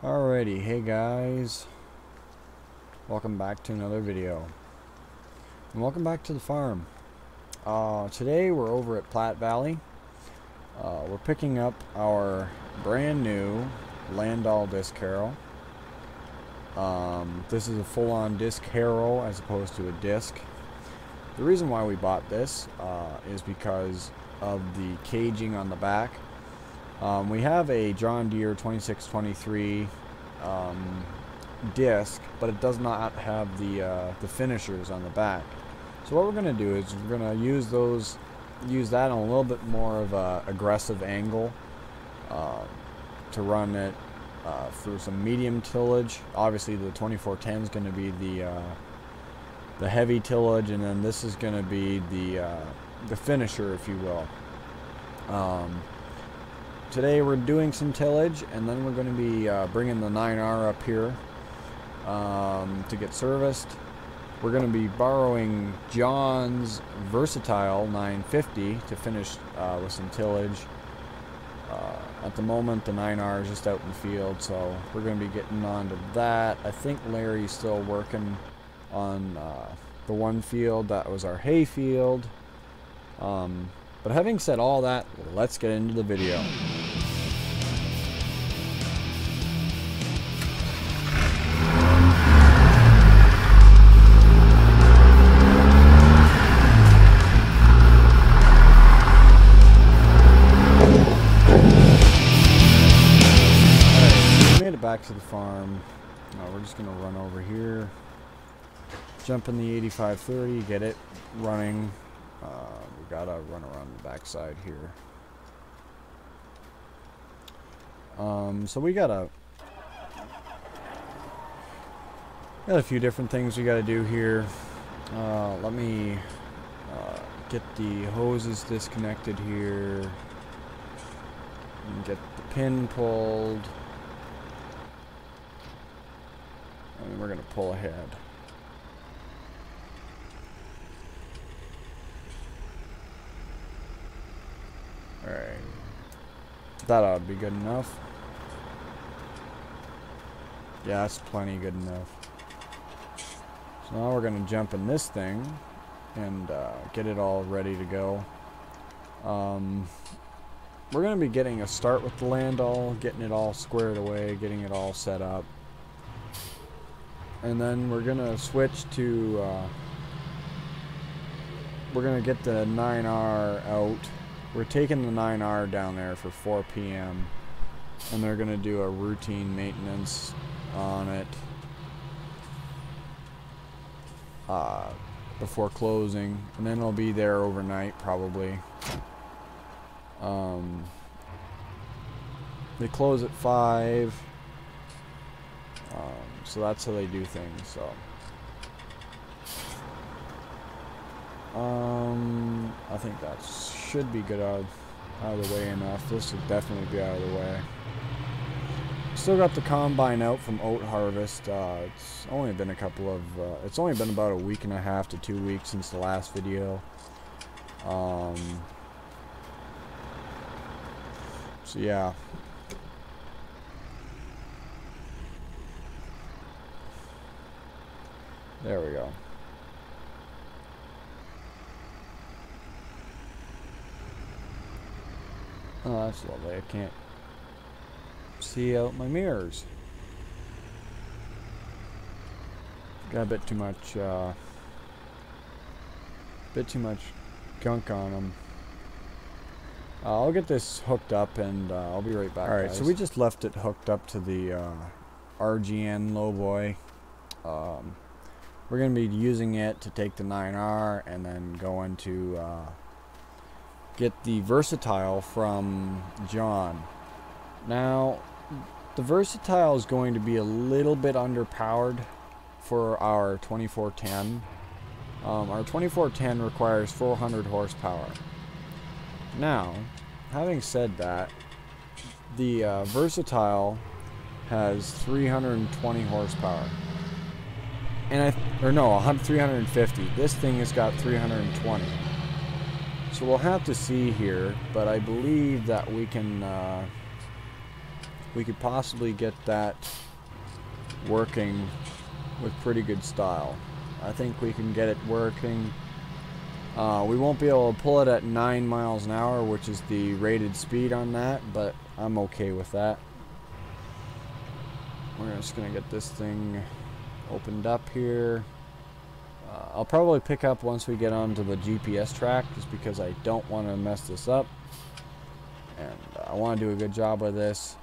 Alrighty, hey guys, welcome back to another video, and welcome back to the farm. Today we're over at Platte Valley. We're picking up our brand new Landau disc harrow. This is a full-on disc harrow as opposed to a disc. The reason why we bought this is because of the caging on the back. We have a John Deere 2623 disc, but it does not have the finishers on the back. So what we're going to do is we're going to use that on a little bit more of a aggressive angle to run it through some medium tillage. Obviously the 2410 is going to be the heavy tillage, and then this is going to be the finisher, if you will. Today we're doing some tillage, and then we're going to be bringing the 9R up here to get serviced. We're going to be borrowing John's Versatile 950 to finish with some tillage. At the moment the 9R is just out in the field, so we're going to be getting on to that. I think Larry's still working on the one field that was our hay field. But having said all that, let's get into the video. Back to the farm. We're just gonna run over here, jump in the 8530, get it running. We gotta run around the backside here. So we got a few different things we gotta do here. Let me get the hoses disconnected here and get the pin pulled. And we're going to pull ahead. Alright. That ought to be good enough. Yeah, that's plenty good enough. So now we're going to jump in this thing and get it all ready to go. We're going to be getting a start with the Landau, getting it all squared away, getting it all set up. And then we're gonna switch to we're gonna get the 9R out. We're taking the 9R down there for 4 p.m. and they're gonna do a routine maintenance on it before closing, and then it'll be there overnight probably. They close at 5. So that's how they do things. So I think that should be good out of the way enough. This should definitely be out of the way. Still got the combine out from oat harvest. It's only been it's only been about a week and a half to 2 weeks since the last video. So yeah. There we go. Oh, that's lovely. I can't see out my mirrors. Got a bit too much gunk on them. I'll get this hooked up and I'll be right back. Alright, so we just left it hooked up to the RGN lowboy. We're going to be using it to take the 9R and then going to get the Versatile from John. Now, the Versatile is going to be a little bit underpowered for our 2410. Our 2410 requires 400 horsepower. Now, having said that, the Versatile has 320 horsepower. And 350. This thing has got 320. So we'll have to see here, but I believe that we can we could possibly get that working with pretty good style. I think we can get it working. We won't be able to pull it at 9 miles an hour, which is the rated speed on that, but I'm okay with that. We're just gonna get this thing opened up here. I'll probably pick up once we get onto the GPS track, just because I don't want to mess this up, and I want to do a good job with this.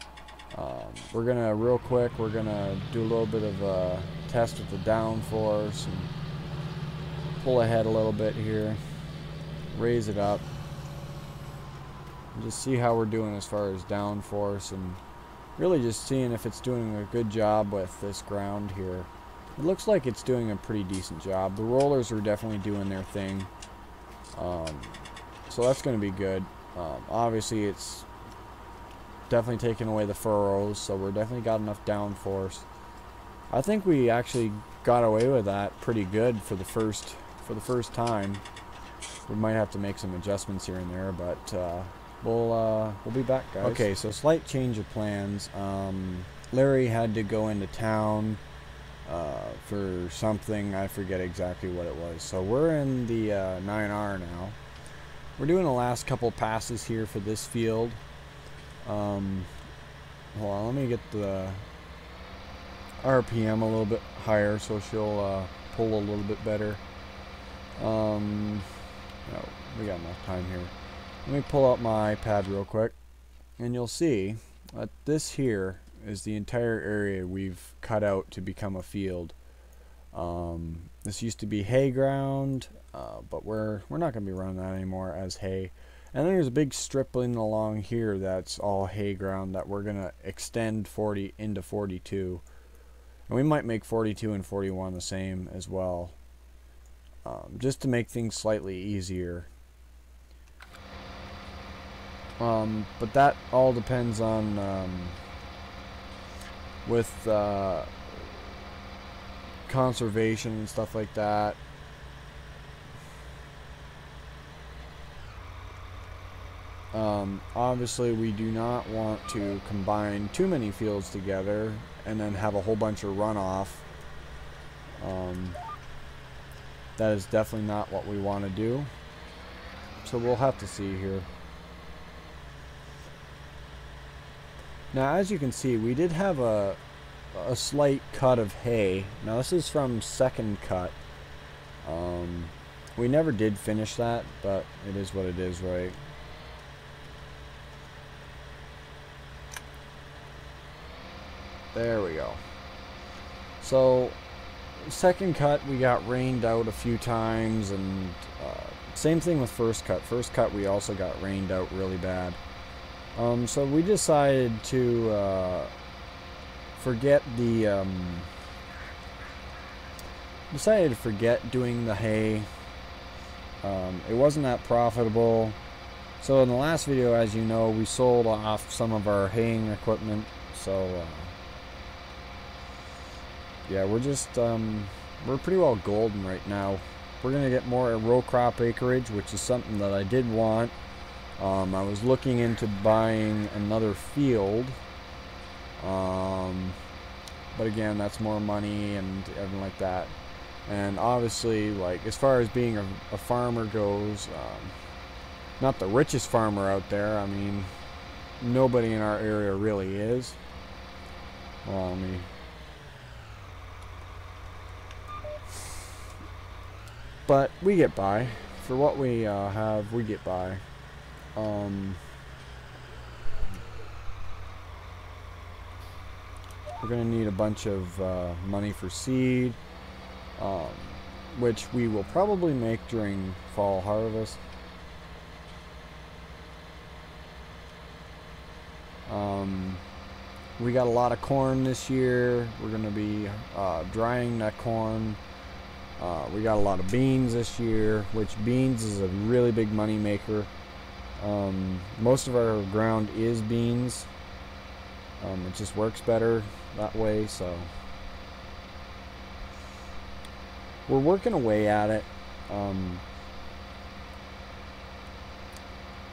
We're gonna real quick, we're gonna do a little bit of a test with the downforce and pull ahead a little bit here, raise it up, and just see how we're doing as far as downforce, and really just seeing if it's doing a good job with this ground here. It looks like it's doing a pretty decent job. The rollers are definitely doing their thing, so that's going to be good. Obviously it's definitely taking away the furrows, so we're definitely got enough downforce. I think we actually got away with that pretty good for the first time. We might have to make some adjustments here and there, but we'll be back, guys. Okay, so slight change of plans. Larry had to go into town for something. I forget exactly what it was. So we're in the 9R now. We're doing the last couple passes here for this field. Hold on, let me get the RPM a little bit higher so she'll pull a little bit better. No, we got enough time here. Let me pull out my iPad real quick, and you'll see that this here is the entire area we've cut out to become a field. This used to be hay ground, but we're not going to be running that anymore as hay. And then there's a big stripling along here that's all hay ground that we're going to extend 40 into 42. And we might make 42 and 41 the same as well, just to make things slightly easier. But that all depends on with conservation and stuff like that. Obviously we do not want to combine too many fields together and then have a whole bunch of runoff. That is definitely not what we want to do, so we'll have to see here. Now, as you can see, we did have a slight cut of hay. Now this is from second cut. We never did finish that, but it is what it is, right? There we go. So second cut, we got rained out a few times, and same thing with first cut. First cut we also got rained out really bad. So we decided to forget doing the hay. It wasn't that profitable. So in the last video, as you know, we sold off some of our haying equipment. So yeah, we're just we're pretty well golden right now. We're gonna get more row crop acreage, which is something that I did want. I was looking into buying another field, but again, that's more money and everything like that. And obviously, like, as far as being a farmer goes, not the richest farmer out there. I mean, nobody in our area really is. Well, I mean, but we get by. For what we have, we get by. We're gonna need a bunch of money for seed, which we will probably make during fall harvest. We got a lot of corn this year. We're gonna be drying that corn. We got a lot of beans this year, which beans is a really big money maker. Most of our ground is beans. It just works better that way, so we're working away at it.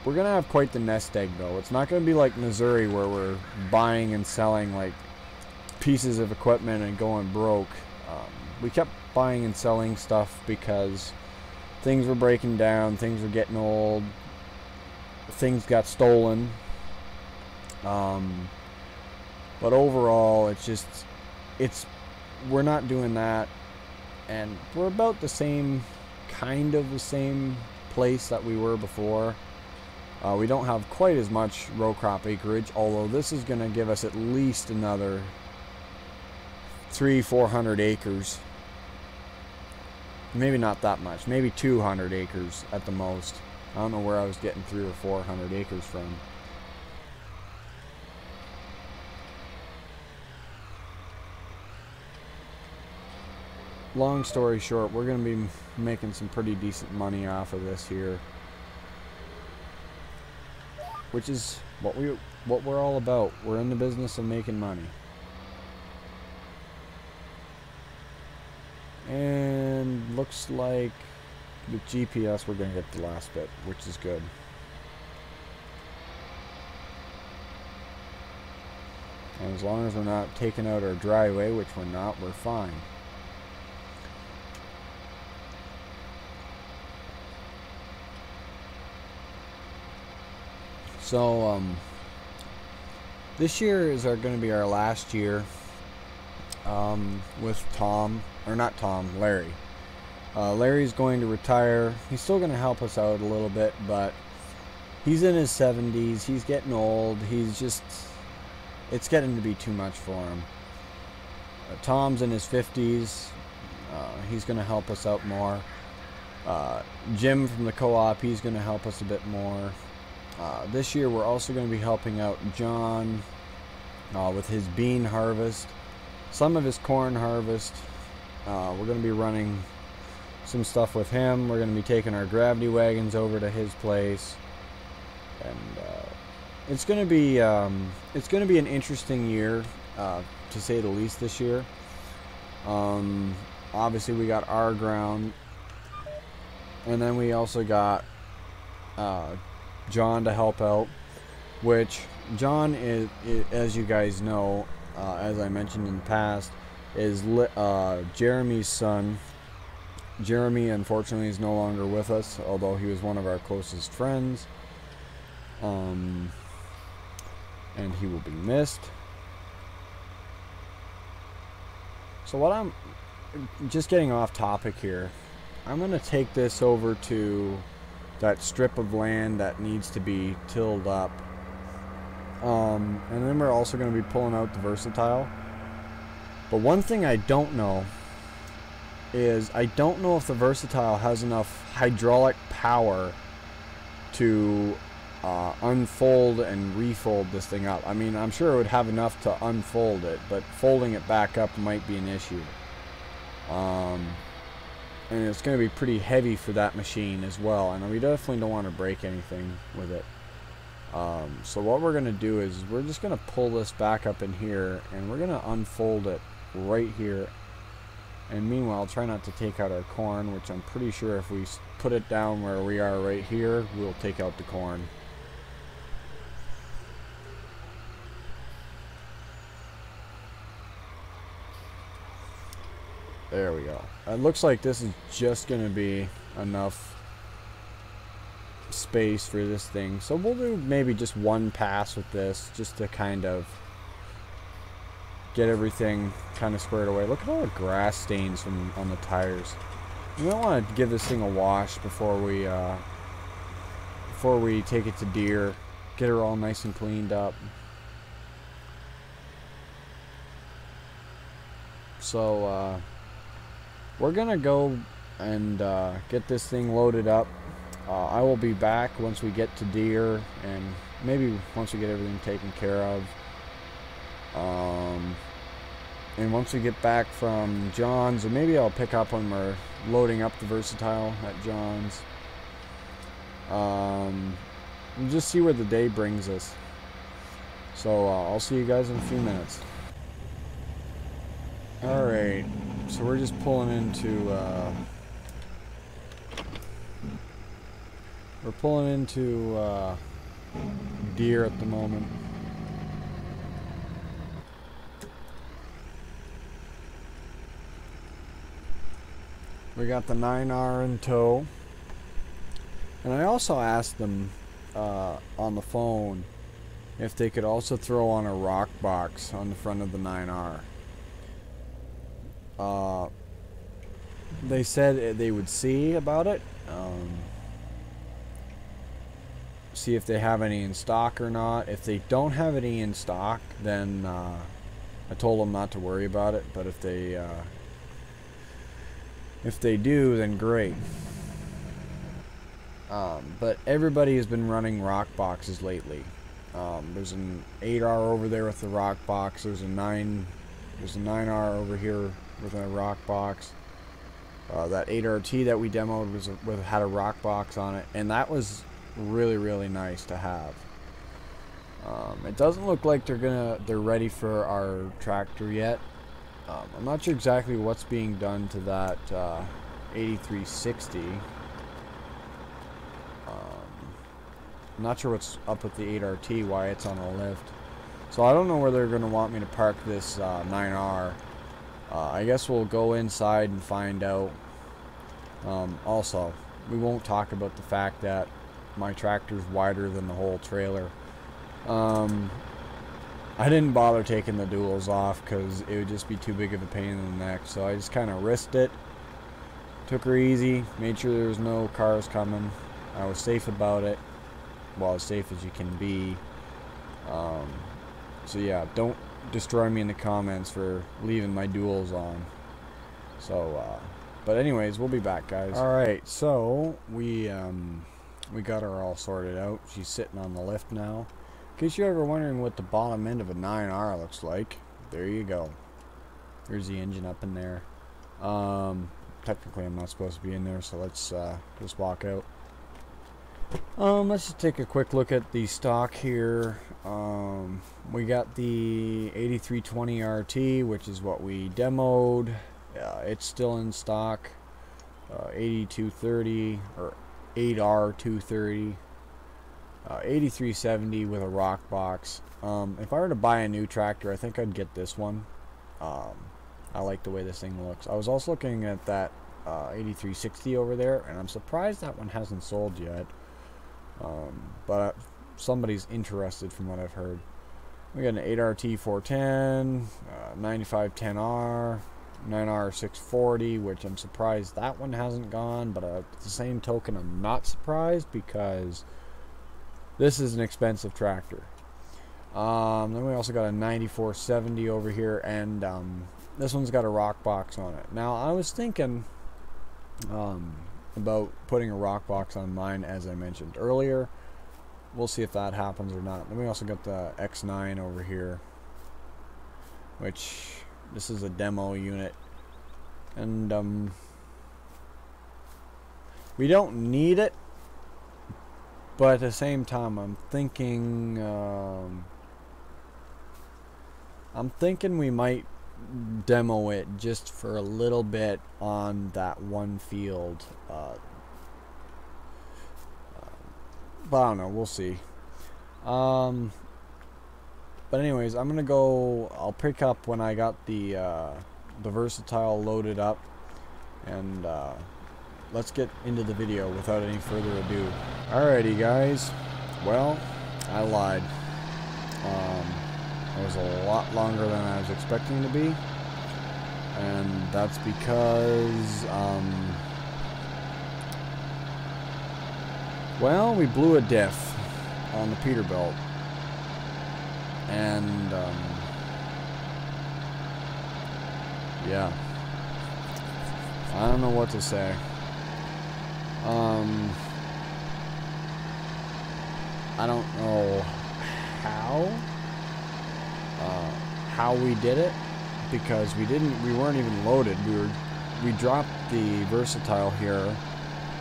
We're going to have quite the nest egg, though. It's not going to be like Missouri where we're buying and selling like pieces of equipment and going broke. We kept buying and selling stuff because things were breaking down, things were getting old, things got stolen. But overall, we're not doing that, and we're about the same, kind of the same place that we were before. We don't have quite as much row crop acreage, although this is going to give us at least another 300-400 acres. Maybe not that much, maybe 200 acres at the most. I don't know where I was getting 300 or 400 acres from. Long story short, we're going to be making some pretty decent money off of this here, which is what we're all about. We're in the business of making money. And looks like with GPS we're going to get the last bit, which is good. And as long as we're not taking out our driveway, which we're not, we're fine. So this year is going to be our last year with Tom, or not Tom, Larry. Larry's going to retire. He's still going to help us out a little bit, but he's in his 70s. He's getting old. It's getting to be too much for him. Tom's in his 50s. He's going to help us out more. Jim from the co-op, he's going to help us a bit more. This year we're also going to be helping out John with his bean harvest, some of his corn harvest. We're going to be running some stuff with him. We're going to be taking our gravity wagons over to his place, and it's going to be an interesting year, to say the least, this year. Obviously we got our ground, and then we also got John to help out, which John is, as you guys know, as I mentioned in the past, is Jeremy's son. Jeremy, unfortunately, is no longer with us, although he was one of our closest friends. And he will be missed. So what I'm just getting off topic here, I'm going to take this over to that strip of land that needs to be tilled up. And then we're also going to be pulling out the versatile. But one thing I don't know is I don't know if the versatile has enough hydraulic power to unfold and refold this thing up. I mean, I'm sure it would have enough to unfold it, but folding it back up might be an issue. And it's going to be pretty heavy for that machine as well, and we definitely don't want to break anything with it. So what we're going to do is we're just going to pull this back up in here, and we're going to unfold it right here. And meanwhile, try not to take out our corn, which I'm pretty sure if we put it down where we are right here, we'll take out the corn. There we go. It looks like this is just going to be enough space for this thing. So we'll do maybe just one pass with this, just to kind of get everything kind of squared away. Look at all the grass stains on the tires. We don't want to give this thing a wash before we take it to deer. Get her all nice and cleaned up. So we're gonna go and get this thing loaded up. I will be back once we get to deer, and maybe once we get everything taken care of. And once we get back from John's, or maybe I'll pick up when we're loading up the versatile at John's. We'll just see where the day brings us. So I'll see you guys in a few minutes. Alright, so we're just pulling into We're pulling into deer at the moment. We got the 9R in tow. And I also asked them on the phone if they could also throw on a rock box on the front of the 9R. They said they would see about it. See if they have any in stock or not. If they don't have any in stock, then I told them not to worry about it. But if they do, then great. But everybody has been running rock boxes lately. There's an 8R over there with the rock box. There's a 9R over here with a rock box. That 8RT that we demoed had a rock box on it, and that was really nice to have. It doesn't look like they're ready for our tractor yet. I'm not sure exactly what's being done to that 8360. I'm not sure what's up with the 8RT, why it's on a lift. So I don't know where they're going to want me to park this 9R. I guess we'll go inside and find out. Also, we won't talk about the fact that my tractor's wider than the whole trailer. I didn't bother taking the duals off because it would just be too big of a pain in the neck. So I just kind of risked it. Took her easy. Made sure there was no cars coming. I was safe about it. Well, as safe as you can be. So yeah, don't destroy me in the comments for leaving my duals on. So, but anyways, we'll be back, guys. Alright, so we got her all sorted out. She's sitting on the lift now. In case you're ever wondering what the bottom end of a 9R looks like, there you go. There's the engine up in there. Technically I'm not supposed to be in there, so let's just walk out. Let's just take a quick look at the stock here. We got the 8320 RT, which is what we demoed. It's still in stock. 8230 or 8R230. 8370 with a rock box. If I were to buy a new tractor, I think I'd get this one. I like the way this thing looks. I was also looking at that 8360 over there, and I'm surprised that one hasn't sold yet. But somebody's interested from what I've heard. We got an 8RT 410, 9510R, 9R 640, which I'm surprised that one hasn't gone, but at the same token I'm not surprised because this is an expensive tractor. Then we also got a 9470 over here, and this one's got a rock box on it. Now I was thinking about putting a rock box on mine, as I mentioned earlier. We'll see if that happens or not. Then we also got the X9 over here, which this is a demo unit, and we don't need it, but at the same time I'm thinking we might demo it just for a little bit on that one field, but I don't know, we'll see. But anyways, I'm gonna go. I'll pick up when I got the Versatile loaded up, and let's get into the video without any further ado. Alrighty, guys. Well, I lied. It was a lot longer than I was expecting to be, and that's because well, we blew a diff on the Peterbilt, and yeah, I don't know what to say. I don't know how we did it, because we weren't even loaded. We dropped the Versatile here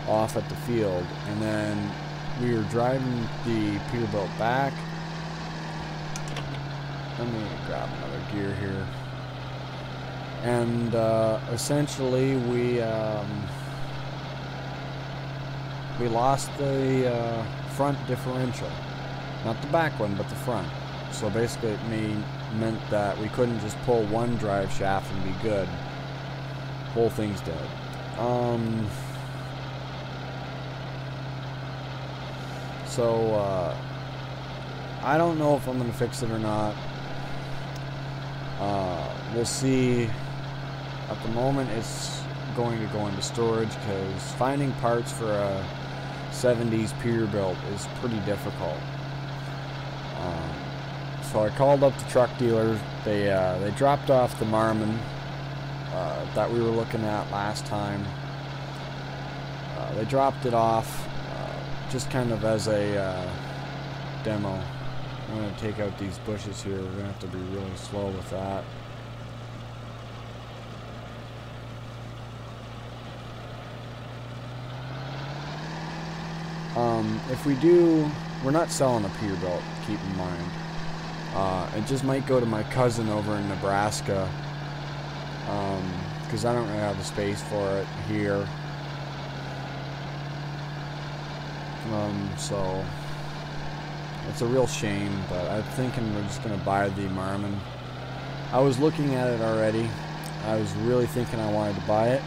off at the field, and then we were driving the Peterbilt back. Let me grab another gear here. And essentially we we lost the front differential. Not the back one, but the front. So basically it meant that we couldn't just pull one drive shaft and be good. Whole thing's dead. So I don't know if I'm going to fix it or not. We'll see. At the moment it's going to go into storage because finding parts for a 70s Peterbilt is pretty difficult. So I called up the truck dealer. They dropped off the Marmon that we were looking at last time. They dropped it off just kind of as a demo. I'm going to take out these bushes here. We're going to have to be really slow with that. If we do, we're not selling a Peterbilt, keep in mind. It just might go to my cousin over in Nebraska, because I don't really have the space for it here. So it's a real shame, but I'm thinking we're just going to buy the Marmon. I was looking at it already. I was really thinking I wanted to buy it.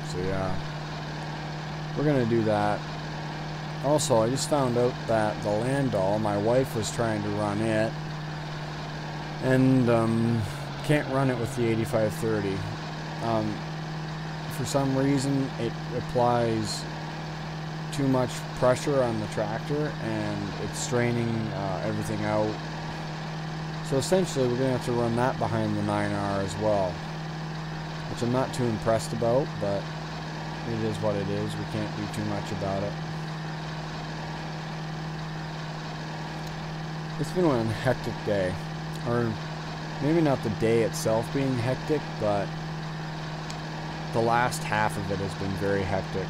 So yeah, we're going to do that. Also, I just found out that the Landau, my wife was trying to run it, and can't run it with the 8530. For some reason, it applies too much pressure on the tractor, and it's straining everything out. So essentially, we're going to have to run that behind the 9R as well, which I'm not too impressed about, but it is what it is. We can't do too much about it. It's been one hectic day, or maybe not the day itself being hectic, but the last half of it has been very hectic.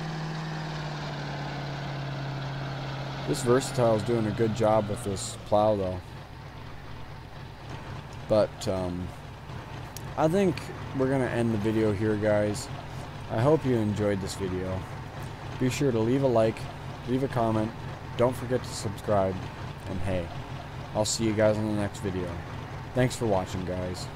This Versatile is doing a good job with this plow though. But I think we're going to end the video here, guys. I hope you enjoyed this video. Be sure to leave a like, leave a comment, don't forget to subscribe, and hey, I'll see you guys in the next video. Thanks for watching, guys.